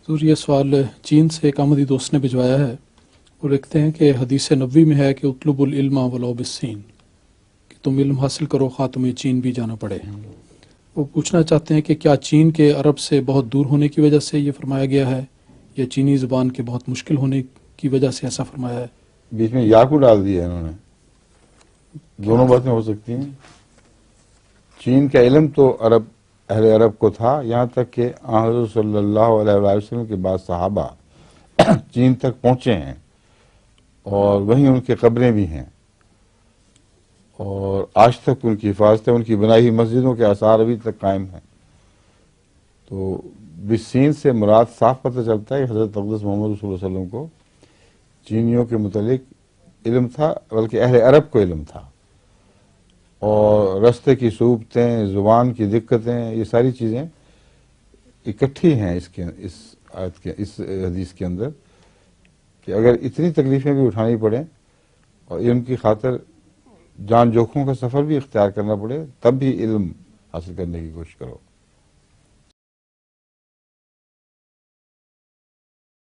حضور یہ سوال چین سے ایک احمدی دوست نے بھجوایا ہے. وہ لکھتے ہیں کہ حدیث نبوی میں ہے کہ اطلب العلم ولو بالصین، کہ تم علم حاصل کرو خواہ تمہیں چین بھی جانا پڑے. وہ پوچھنا چاہتے ہیں کہ کیا چین کے عرب سے بہت دور ہونے کی وجہ سے یہ فرمایا گیا ہے، یا چینی زبان کے بہت مشکل ہونے کی وجہ سے ایسا فرمایا ہے؟ بیچ میں یا کو ڈال دیا انہوں نے. دونوں باتیں ہو سکتی ہیں. چین کا علم تو اہل عرب کو تھا، یہاں تک کہ حضرت صلی اللہ علیہ وسلم کے بعد صحابہ چین تک پہنچے ہیں، اور وہیں ان کی قبریں بھی ہیں، اور آج تک ان کی حفاظت ہے. ان کی بنائی ہوئی مسجدوں کے آثار ابھی تک قائم ہیں. تو بالصین سے مراد صاف پتہ چلتا ہے کہ حضرت اقدس محمد رسول اللہ علیہ وسلم کو چینیوں کے متعلق علم تھا، بلکہ اہل عرب کو علم تھا. اور رستے کی صعوبتیں، زبان کی دقتیں، یہ ساری چیزیں اکٹھی ہیں اس حدیث کے اندر، کہ اگر اتنی تکلیفیں بھی اٹھانی پڑیں اور علم کی خاطر جان جوکھوں کا سفر بھی اختیار کرنا پڑے، تب بھی علم حاصل کرنے کی کوشش کرو.